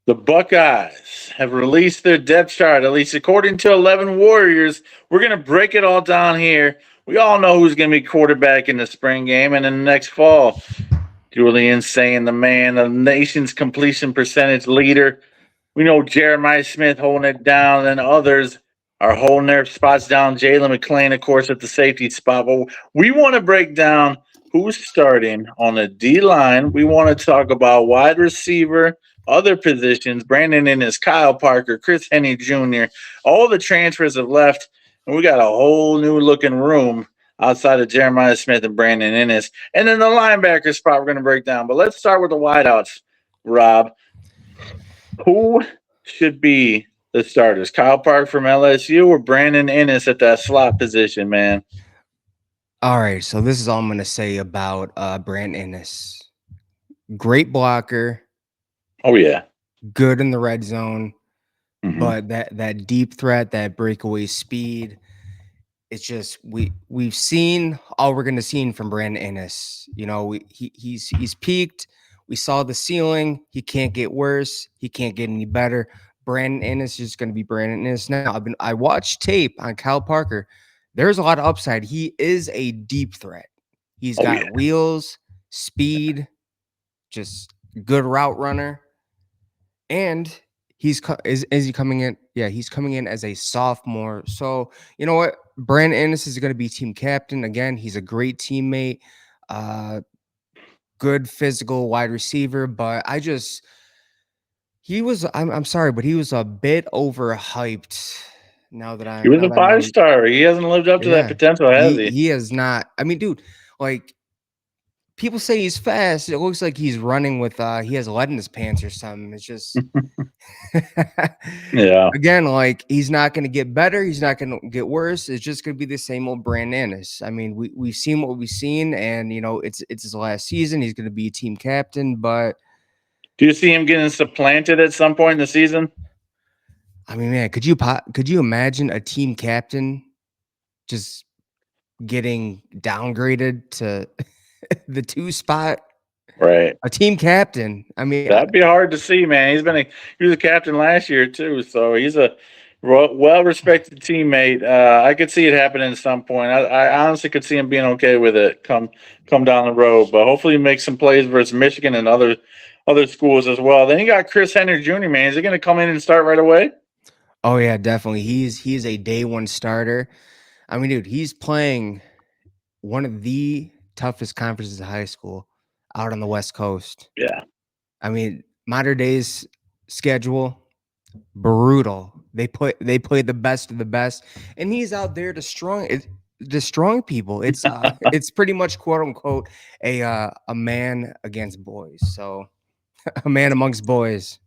The Buckeyes have released their depth chart, at least according to 11 Warriors. We're going to break it all down here. We all know who's going to be quarterback in the spring game and in the next fall. Julian saying the man, the nation's completion percentage leader. We know Jeremiah Smith holding it down, and others are holding their spots down. Jalen McClain, of course, at the safety spot. But we want to break down who's starting on the D line. We want to talk about wide receiver, other positions. Brandon Ennis, Kyle Parker, Chris Henry Jr. All the transfers have left, and we got a whole new looking room outside of Jeremiah Smith and Brandon Ennis. And then the linebacker spot we're going to break down. But let's start with the wideouts, Rob. Who should be the starters? Kyle Park from LSU or Brandon Ennis at that slot position, man? All right, so this is all I'm going to say about Brandon Ennis. Great blocker. Oh, yeah. Good in the red zone. Mhm. But that deep threat, that breakaway speed, it's just we've seen all we're going to see from Brandon Ennis. You know, he's peaked. We saw the ceiling. He can't get worse. He can't get any better. Brandon Ennis is going to be Brandon Ennis now. I watched tape on Kyle Parker. There's a lot of upside. He is a deep threat. He's Oh, got yeah. wheels, speed, just good route runner. And is he coming in? Yeah, he's coming in as a sophomore. So you know what? Brandon Ennis is going to be team captain again. He's a great teammate, good physical wide receiver. But I'm sorry, but he was a bit overhyped. Now that He was now a that I know, five-star. He hasn't lived up to that yeah, potential, has he? he is not. I mean, dude, like people say he's fast. It looks like he's running with he has lead in his pants or something. It's just Yeah. again, like he's not going to get better. He's not going to get worse. It's just going to be the same old Brandon Ennis. I mean, we've seen what we've seen, and you know it's his last season. He's going to be team captain, but Do you see him getting supplanted at some point in the season? I mean, man, could you imagine a team captain just getting downgraded to the 2 spot? Right. A team captain. I mean, That'd be hard to see, man. He was a captain last year too, so he's a well-respected teammate. I could see it happening at some point. I honestly could see him being okay with it come down the road. But hopefully, he makes some plays versus Michigan and other schools as well. Then you got Chris Henry Jr. Man, is he going to come in and start right away? oh yeah, definitely. He's a day one starter. I mean, dude, he's playing one of the toughest conferences in high school out on the West Coast. Yeah. I mean, modern days schedule brutal. They play the best of the best, and he's out there destroying people. It's it's pretty much quote unquote a man against boys. So a man amongst boys.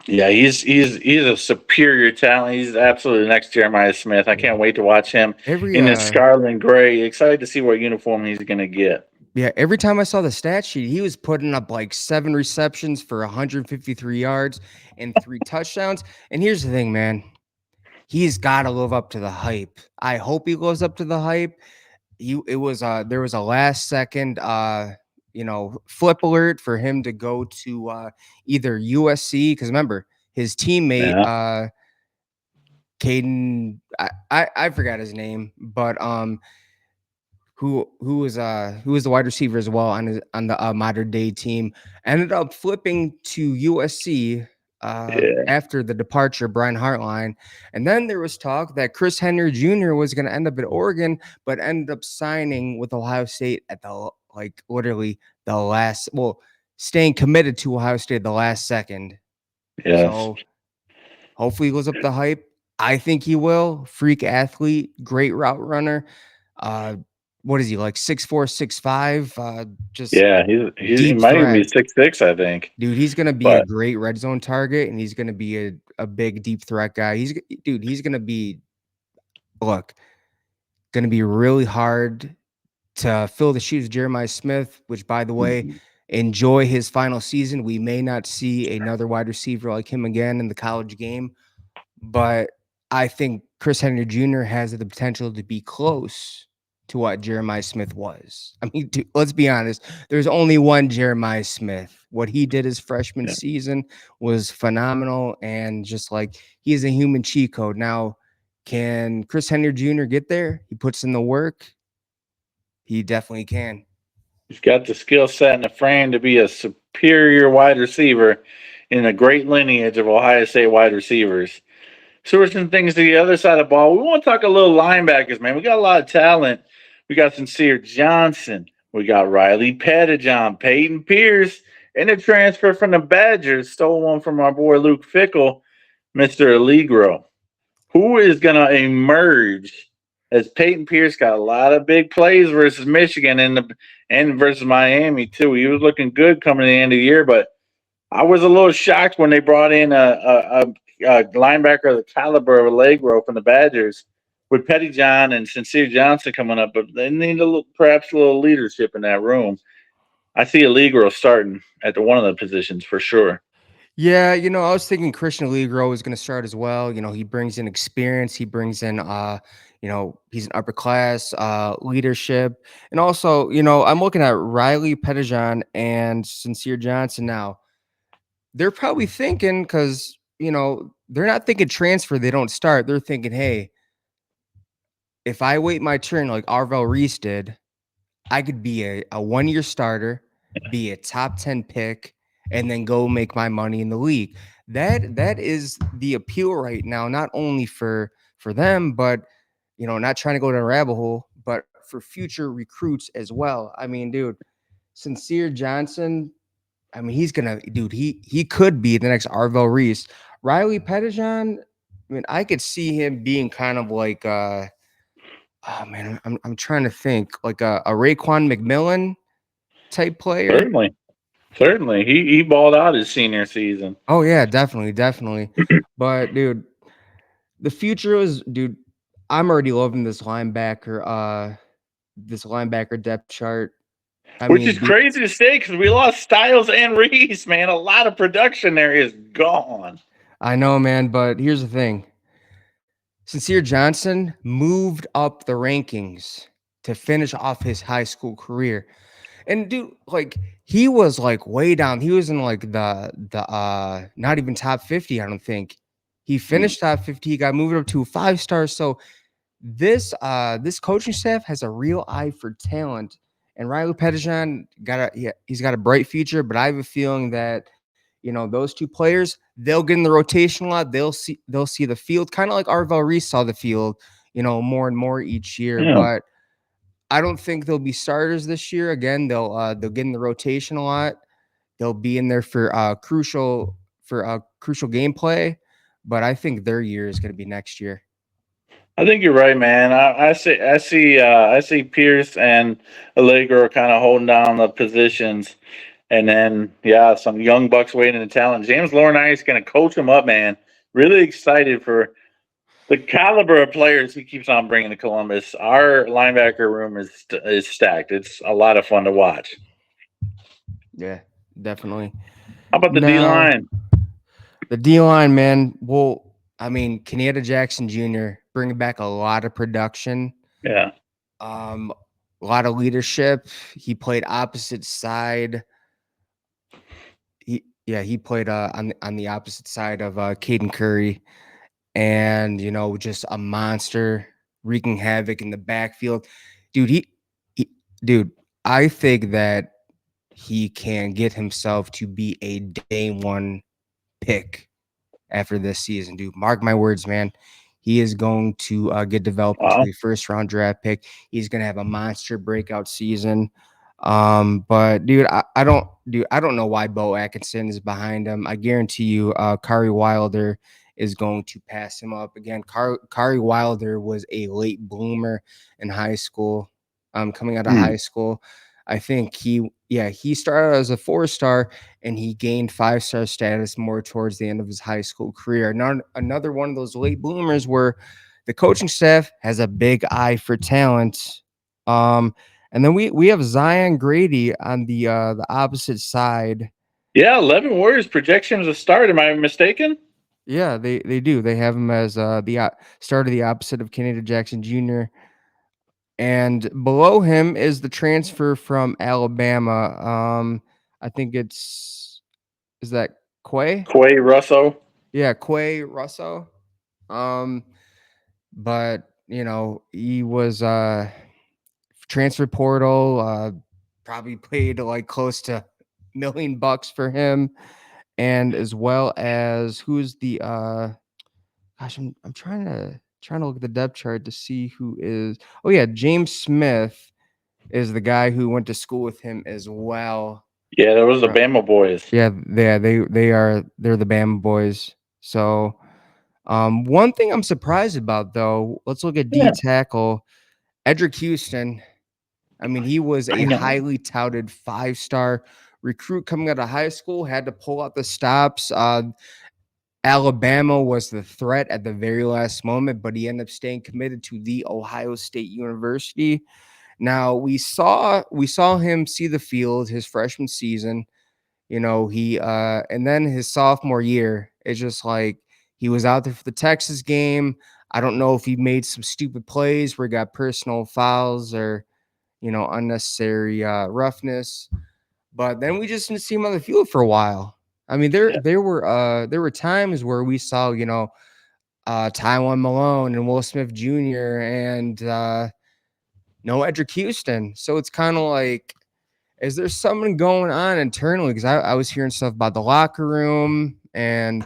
Yeah, he's a superior talent. He's absolutely the next Jeremiah Smith. I can't wait to watch him Every in this scarlet and gray. Excited to see what uniform he's going to get. Yeah, every time I saw the stat sheet, he was putting up like 7 receptions for 153 yards and 3 touchdowns. And here's the thing, man. He's got to live up to the hype. I hope he lives up to the hype. There was a last second flip alert for him to go to either USC, because remember his teammate Yeah. Caden, I forgot his name, but who was the wide receiver as well on the modern day team, ended up flipping to USC Yeah. after the departure of Brian Hartline. And then there was talk that Chris Henry Jr. was going to end up at Oregon, but ended up signing with Ohio State at the literally the last, staying committed to Ohio State at the last second. Yes. So hopefully he goes up the hype. I think he will. Freak athlete, great route runner. What is he, like 6'4", 6'5"? Just Yeah, he deep might even be threat. 6'6", I think. Dude, he's gonna be a But great red zone target, and he's gonna be a big deep threat guy. He's gonna be gonna be really hard to fill the shoes of Jeremiah Smith, which by the way, Mhm. enjoy his final season. We may not see another wide receiver like him again in the college game, but I think Chris Henry Jr. has the potential to be close to what Jeremiah Smith was. I mean, let's be honest. There's only one Jeremiah Smith. What he did his freshman Yeah. season was phenomenal, and just like he is a human cheat code. Now, can Chris Henry Jr. get there? He puts in the work. He definitely can. He's got the skill set and the frame to be a superior wide receiver in a great lineage of Ohio State wide receivers. Switching things to the other side of the ball, we want to talk a little linebackers, man. We got a lot of talent. We got Sincere Johnson. We got Riley Pettijohn, Peyton Pierce, and a transfer from the Badgers. Stole one from our boy Luke Fickle, Mr. Allegro. Who is going to emerge as Peyton Pierce got a lot of big plays versus Michigan and versus Miami, too. He was looking good coming to the end of the year, but I was a little shocked when they brought in a linebacker of the caliber of Allegro from the Badgers with Pettijohn and Sincere Johnson coming up, but they need perhaps a little leadership in that room. I see Allegro starting at one of the positions for sure. Yeah, I was thinking Christian Allegro is going to start as well. He brings in experience. He brings in, he's an upper class leadership. And also, I'm looking at Riley Pettijohn and Sincere Johnson now. They're probably thinking, because, they're not thinking transfer, they don't start. They're thinking, hey, if I wait my turn like Arvell Reese did, I could be a 1-year starter, be a top 10 pick, and then go make my money in the league. That is the appeal right now, not only for them, but not trying to go to a rabbit hole, but for future recruits as well. I mean, dude, Sincere Johnson, I mean, he could be the next Arvell Reese. Riley Pettijohn, I mean, I could see him being kind of like oh man, I'm trying to think, like a Raekwon McMillan type player. Certainly. He balled out his senior season. Oh yeah, definitely. But dude, the future is, dude, I'm already loving this linebacker depth chart. Which is crazy to say because we lost Styles and Reese, man. A lot of production there is gone. I know, man, but here's the thing. Sincere Johnson moved up the rankings to finish off his high school career. And dude, like he was like way down. He was in like the not even top 50, I don't think. He finished top 50. He got moved up to a 5-star. So this coaching staff has a real eye for talent. And Riley Pettijohn he's got a bright future, but I have a feeling that those two players, they'll get in the rotation a lot. They'll see the field, kind of like Arvell Reese saw the field, more and more each year. Yeah. But I don't think they'll be starters this year. Again, they'll get in the rotation a lot. They'll be in there for crucial gameplay. But I think their year is going to be next year. I think you're right, man. I see Pierce and Allegro kind of holding down the positions, and then some young bucks waiting to talent. James Laurinaitis is going to coach them up, man. Really excited for the caliber of players he keeps on bringing to Columbus. Our linebacker room is stacked. It's a lot of fun to watch. Yeah, definitely. How about the D-line? The D-line, man. Well, I mean, Kenyatta Jackson Jr. bringing back a lot of production. Yeah. A lot of leadership. He played opposite side. He played on the opposite side of Caden Curry. And just a monster wreaking havoc in the backfield. Dude, dude, I think that he can get himself to be a day one pick after this season, dude. Mark my words, man. He is going to get developed into a first-round draft pick. He's going to have a monster breakout season. But dude, I don't know why Bo Atkinson is behind him. I guarantee you, Kari Wilder is going to pass him up again. Kari Wilder was a late bloomer in high school. Coming out of high school, I think he started as a 4-star and he gained 5-star status more towards the end of his high school career. Another one of those late bloomers where the coaching staff has a big eye for talent. And then we have Zion Grady on the opposite side. Yeah, 11 Warriors projection as a start. Am I mistaken? Yeah, they do. They have him as the start of the opposite of Kenyatta Jackson Jr. And below him is the transfer from Alabama. I think is that Quay? Quay Russo. Yeah, Quay Russo. Um, but he was transfer portal, probably paid like close to $1 million for him, and as well as who's the gosh, I'm trying to look at the depth chart to see who is. Oh yeah, James Smith is the guy who went to school with him as well. Yeah, that was the Bama boys. Yeah, they're the Bama boys. So one thing I'm surprised about though, let's look at D Yeah, tackle Edric Houston. I mean, he was I a know. highly touted 5-star recruit coming out of high school, had to pull out the stops. Alabama was the threat at the very last moment, but he ended up staying committed to the Ohio State University. Now we saw him see the field his freshman season. He and then his sophomore year, it's just like he was out there for the Texas game. I don't know if he made some stupid plays where he got personal fouls or unnecessary roughness. But then we just didn't see him on the field for a while. I mean, Yeah. there were times where we saw, Tywone Malone and Will Smith Jr. and no Edric Houston. So it's kind of like, is there something going on internally? Because I was hearing stuff about the locker room and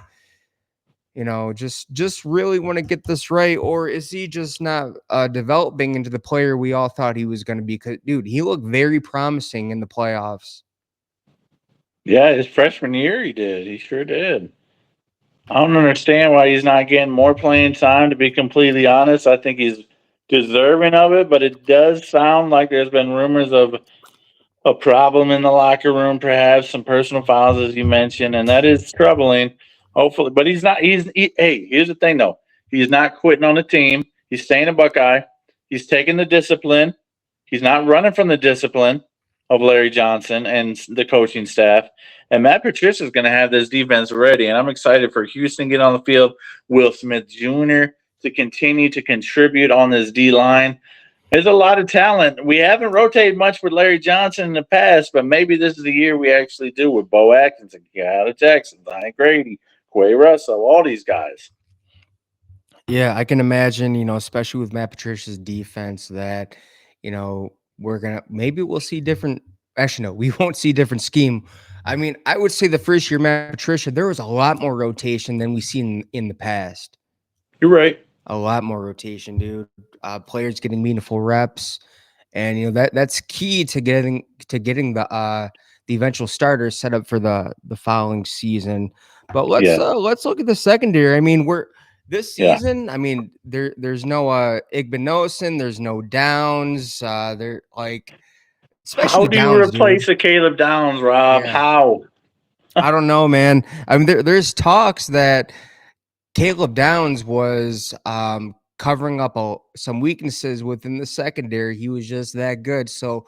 just really want to get this right, or is he just not developing into the player we all thought he was going to be? Because dude, he looked very promising in the playoffs. Yeah, his freshman year he did. He sure did. I don't understand why he's not getting more playing time, to be completely honest. I think he's deserving of it, but it does sound like there's been rumors of a problem in the locker room, perhaps some personal files, as you mentioned, and that is troubling. Hopefully, but he's not. Hey, here's the thing, though. He's not quitting on the team. He's staying a Buckeye. He's taking the discipline. He's not running from the discipline of Larry Johnson and the coaching staff. And Matt Patricia is going to have this defense ready. And I'm excited for Houston to get on the field, Will Smith Jr. to continue to contribute on this D line. There's a lot of talent. We haven't rotated much with Larry Johnson in the past, but maybe this is the year we actually do with Bo Atkinson, out of Texas, Donnie Grady, Quay Russell, all these guys. Yeah, I can imagine, especially with Matt Patricia's defense, that we'll see different. Actually, no, we won't see different scheme. I mean, I would say the first year Matt Patricia, there was a lot more rotation than we've seen in the past. You're right. A lot more rotation, dude. Players getting meaningful reps, and that's key to getting the eventual starters set up for the following season. But let's look at the secondary. I mean, this season. I mean, there's no Igbinosun, there's no Downs. They're like, especially how do you replace a Caleb Downs, Rob? Yeah. How? I don't know, man. I mean, there's talks that Caleb Downs was covering up some weaknesses within the secondary. He was just that good. So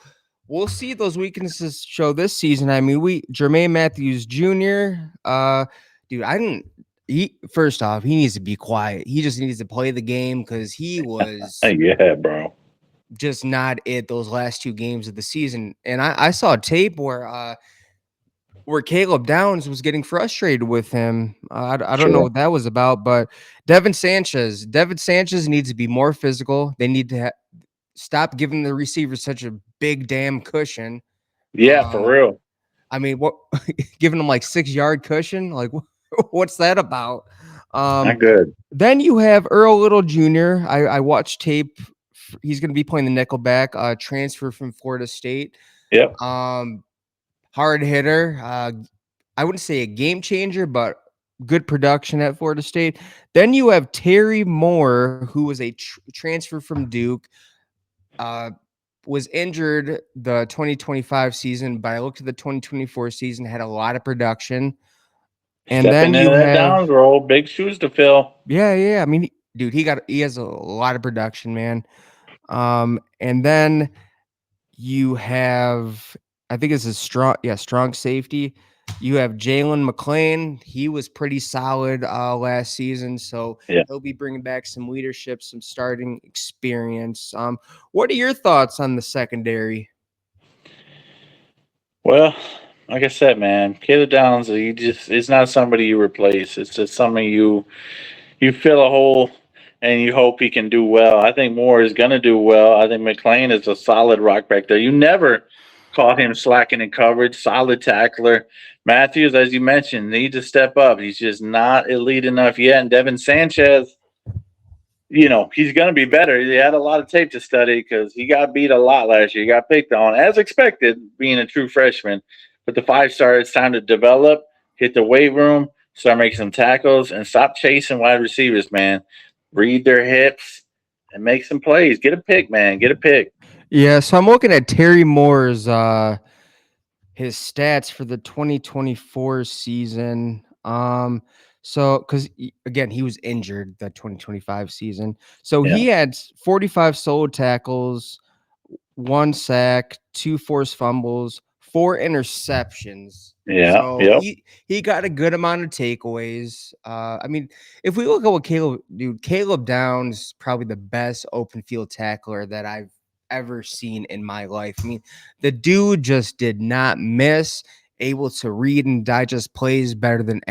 we'll see those weaknesses show this season. I mean, Jermaine Matthews Jr. Dude, first off, he needs to be quiet. He just needs to play the game because he was yeah, bro. Just not it those last 2 games of the season. And I saw a tape where Caleb Downs was getting frustrated with him. I don't know what that was about, but Devin Sanchez needs to be more physical. They need to stop giving the receivers such a big damn cushion. Yeah, for real. I mean, what giving them like 6-yard cushion? Like, what's that about? Not good. Then you have Earl Little Jr. I watched tape. He's going to be playing the nickelback, transfer from Florida State. Yep. Hard hitter. I wouldn't say a game changer, but good production at Florida State. Then you have Terry Moore, who was a transfer from Duke. Was injured the 2025 season, but I looked at the 2024 season, had a lot of production. And Stepping then you into that Downs role, big shoes to fill. Yeah. I mean, dude, he has a lot of production, man. And then you have, I think it's a strong safety. You have Jalen McLean. He was pretty solid last season, so Yeah. he'll be bringing back some leadership, some starting experience. What are your thoughts on the secondary? Well, like I said, man, Caleb Downs, it's not somebody you replace. It's just somebody you fill a hole and you hope he can do well. I think Moore is going to do well. I think McLean is a solid rock back there. You never caught him slacking in coverage, solid tackler. Matthews, as you mentioned, needs to step up. He's just not elite enough yet. And Devin Sanchez, he's going to be better. He had a lot of tape to study because he got beat a lot last year. He got picked on, as expected, being a true freshman. But the 5-star, it's time to develop, hit the weight room, start making some tackles, and stop chasing wide receivers, man. Read their hips and make some plays. Get a pick, man. Get a pick. Yeah, so I'm looking at Terry Moore's his stats for the 2024 season. So because again, he was injured the 2025 season. So Yeah. he had 45 solo tackles, 1 sack, 2 forced fumbles, 4 interceptions. Yeah. So Yep. he got a good amount of takeaways. I mean, if we look at what Caleb Downs probably the best open field tackler that I've ever seen in my life. I mean, the dude just did not miss, able to read and digest plays better than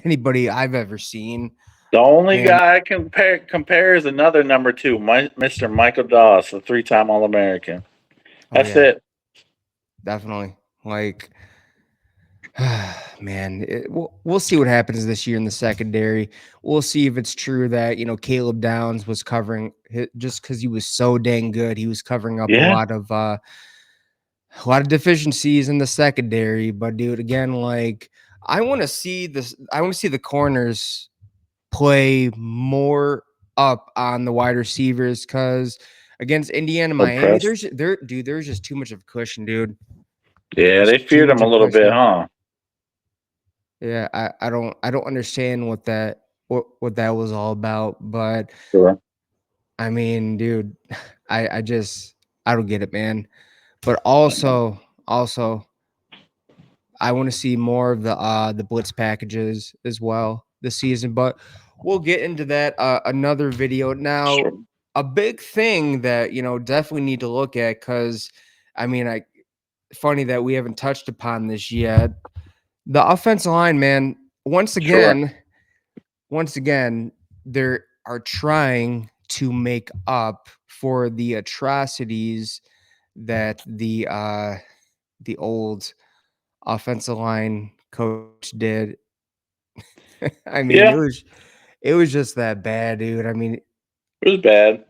anybody I've ever seen. The only And guy I compare is another number 2, Mr. Michael Doss, the 3-time All-American. That's yeah, it. definitely. Like, man, we'll see what happens this year in the secondary. We'll see if it's true that Caleb Downs was covering just because he was so dang good. He was covering up Yeah. a lot of deficiencies in the secondary. But dude, again, like I want to see this. I want to see the corners play more up on the wide receivers because against Indiana, Miami, Impressed. there's just too much of a cushion, dude. Yeah, There's they too feared him much a of little bit, cushion. huh? Yeah, I don't understand what that was all about, but Sure. I mean, dude, I just I don't get it, man. But I know. also I want to see more of the blitz packages as well this season, but we'll get into that another video. Now, Sure. a big thing that definitely need to look at because I mean, funny that we haven't touched upon this yet. The offensive line, man, once Sure. again, they are trying to make up for the atrocities that the old offensive line coach did. I mean, Yeah, it was just that bad, dude. I mean, it was bad.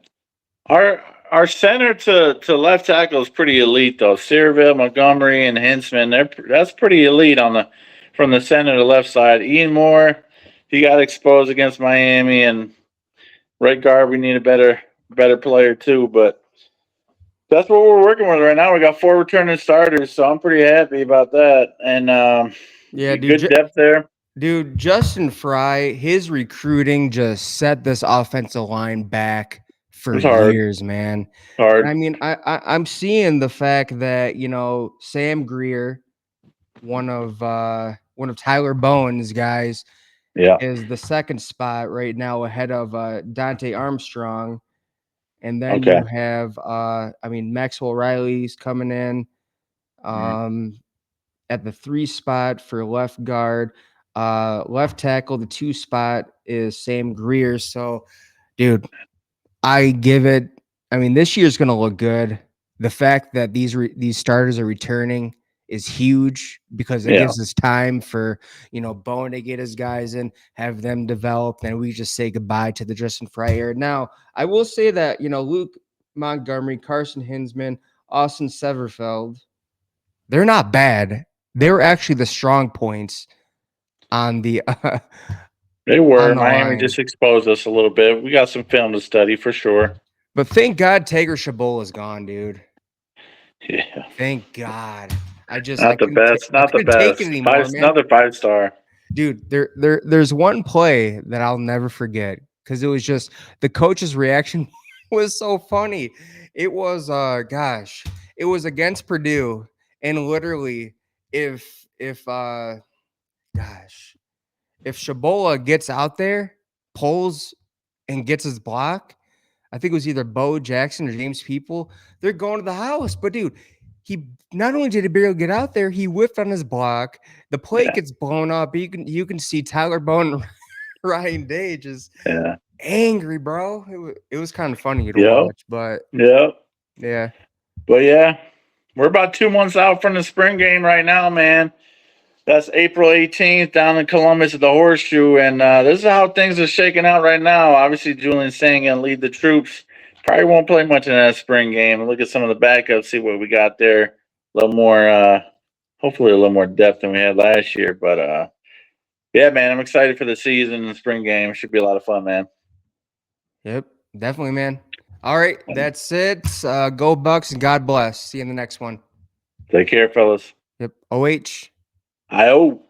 Our center to left tackle is pretty elite though. Searville, Montgomery, and Hinsman. That's pretty elite from the center to left side. Ian Moore, he got exposed against Miami, and right guard we need a better player too. But that's what we're working with right now. We got 4 returning starters, so I'm pretty happy about that. And yeah, good depth there. dude, Justin Fry, his recruiting just set this offensive line back It for was hard, years, man. hard. I mean, I'm seeing the fact that Sam Greer, one of Tyler Bowen's guys, Yeah. is the second spot right now ahead of Dante Armstrong. And then Okay. you have Maxwell Riley's coming in at the 3 spot for left guard. Left tackle, the 2 spot is Sam Greer. So, dude, this year's gonna look good. The fact that these starters are returning is huge because it Yeah. gives us time for Bowen to get his guys in, have them develop, and we just say goodbye to the Justin Fry era. Now, I will say that Luke Montgomery, Carson Hinsman, Austin Severfeld, they're not bad. They were actually the strong points on the They on were. the Miami line. just exposed us a little bit. We got some film to study for sure. But thank God Tager Shabola is gone, dude. Yeah. Thank God. I Not the best. I Not the couldn't take it best. anymore, man. Another 5-star. Dude, there's one play that I'll never forget because it was just the coach's reaction was so funny. It was it was against Purdue, and literally if if if Shabola gets out there, pulls and gets his block, I think it was either Bo Jackson or James People, they're going to the house. But dude, he not only did he barely get out there, he whiffed on his block. The plate Yeah. gets blown up. You can see Tyler Bone and Ryan Day just Yeah. angry, bro. It was kind of funny to Yep. watch, but Yep. yeah. But yeah, we're about 2 months out from the spring game right now, man. That's April 18th down in Columbus at the Horseshoe. And this is how things are shaking out right now. Obviously, Julian Singh going to lead the troops. Probably won't play much in that spring game. Look at some of the backups, see what we got there. A little more, hopefully, a little more depth than we had last year. But yeah, man, I'm excited for the season and the spring game. Should be a lot of fun, man. Yep, definitely, man. All right, that's it. Go Bucks and God bless. See you in the next one. Take care, fellas. Yep. OH. I hope.